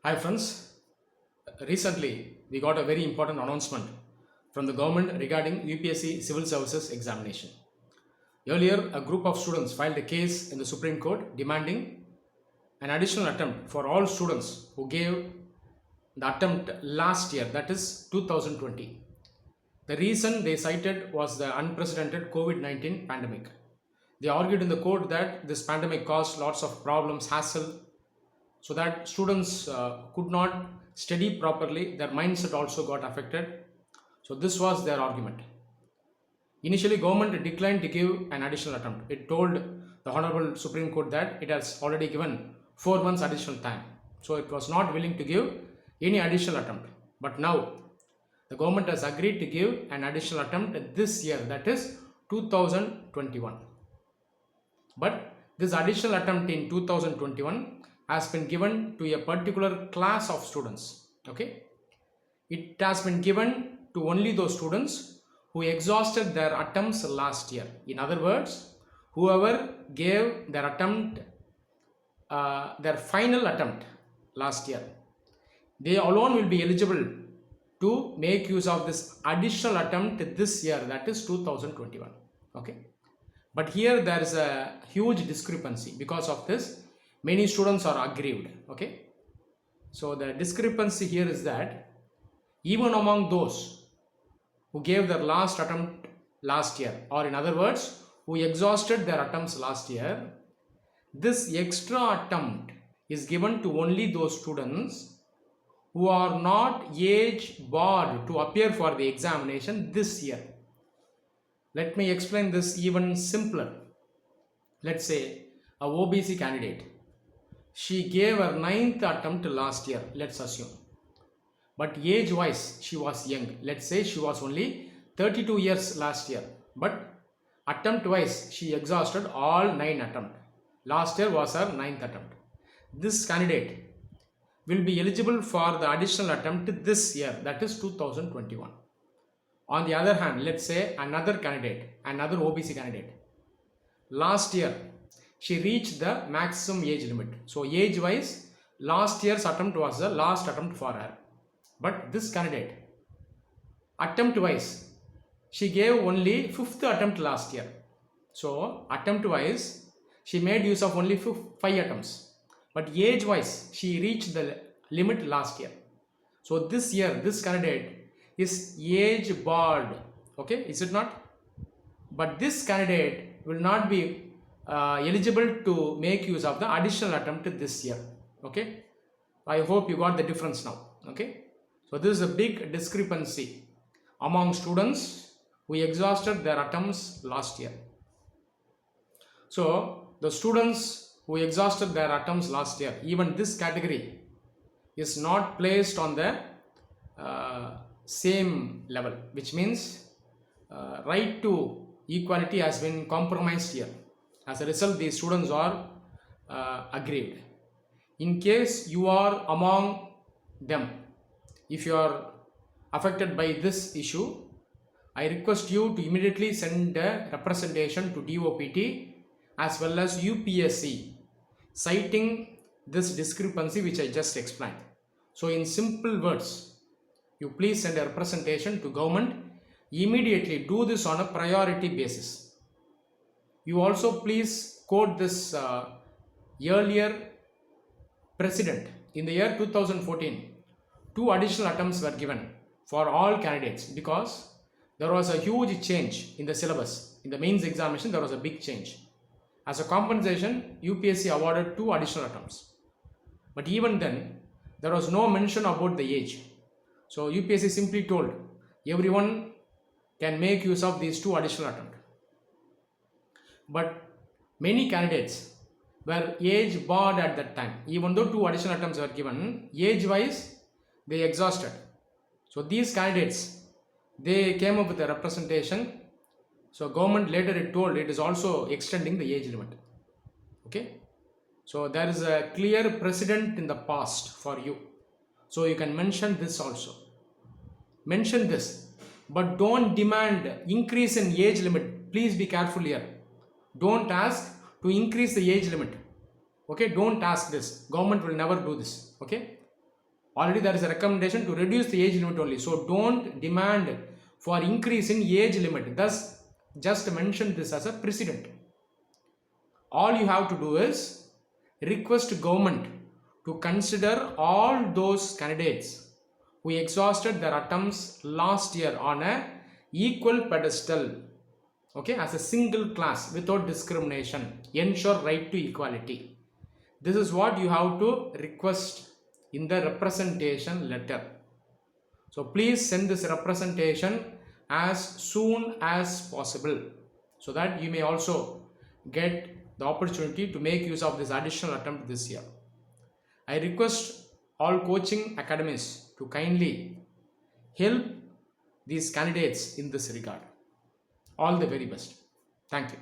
Hi friends, recently we got a very important announcement from the government regarding UPSC Civil Services examination. Earlier, a group of students filed a case in the Supreme Court demanding an additional attempt for all students who gave the attempt last year, that is 2020. The reason they cited was the unprecedented COVID-19 pandemic. They argued in the court that this pandemic caused lots of problems, hassle, so that students could not study properly, their mindset also got affected. So this was their argument. Initially, government declined to give an additional attempt. It told the Honorable Supreme Court that it has already given 4 months additional time, so it was not willing to give any additional attempt. But now the government has agreed to give an additional attempt this year, that is 2021. But this additional attempt in 2021 has been given to a particular class of students. Okay, it has been given to only those students who exhausted their attempts last year. In other words, whoever gave their attempt, their final attempt last year, they alone will be eligible to make use of this additional attempt this year, that is 2021. Okay, but here there is a huge discrepancy. Because of this, many students are aggrieved. Okay, so the discrepancy here is that even among those who gave their last attempt last year, or in other words, who exhausted their attempts last year, this extra attempt is given to only those students who are not age barred to appear for the examination this year. Let me explain this even simpler. Let's say a OBC candidate, she gave her 9th attempt last year, let's assume. But age wise, she was young. Let's say she was only 32 years last year. But attempt wise, she exhausted all 9 attempts. Last year was her 9th attempt. This candidate will be eligible for the additional attempt this year, that is 2021. On the other hand, let's say another candidate, another OBC candidate, last year she reached the maximum age limit. So age wise, last year's attempt was the last attempt for her. But this candidate, attempt wise, she gave only 5th attempt last year. So attempt wise, she made use of only 5 attempts. But age wise, she reached the limit last year. So this year, this candidate is age barred. Okay, is it not? But this candidate will not be eligible to make use of the additional attempt this year. Okay, I hope you got the difference now. Okay, so this is a big discrepancy among students who exhausted their attempts last year. So the students who exhausted their attempts last year, even this category is not placed on the same level, which means right to equality has been compromised here. As a result, these students are aggrieved. In case you are among them, if you are affected by this issue, I request you to immediately send a representation to DOPT as well as UPSC citing this discrepancy which I just explained. So in simple words, you please send a representation to government. Immediately do this on a priority basis. You also please quote this earlier precedent. In the year 2014, 2 additional attempts were given for all candidates because there was a huge change in the syllabus. In the mains examination, there was a big change. As a compensation, UPSC awarded 2 additional attempts. But even then, there was no mention about the age. So UPSC simply told everyone can make use of these 2 additional attempts. But many candidates were age barred at that time. Even though 2 additional attempts were given, age wise they exhausted. So these candidates, they came up with a representation. So government later it told it is also extending the age limit. Okay, so there is a clear precedent in the past for you. So you can mention this also. Mention this, but don't demand increase in age limit. Please be careful here. Don't ask to increase the age limit. Okay, don't ask this. Government will never do this. Okay, Already there is a recommendation to reduce the age limit only. So don't demand for increase in age limit. Thus just mention this as a precedent. All you have to do is request government to consider all those candidates who exhausted their attempts last year on a equal pedestal, okay, as a single class without discrimination. Ensure right to equality. This is what you have to request in the representation letter. So please send this representation as soon as possible, so that you may also get the opportunity to make use of this additional attempt this year. I request all coaching academies to kindly help these candidates in this regard. All the very best. Thank you.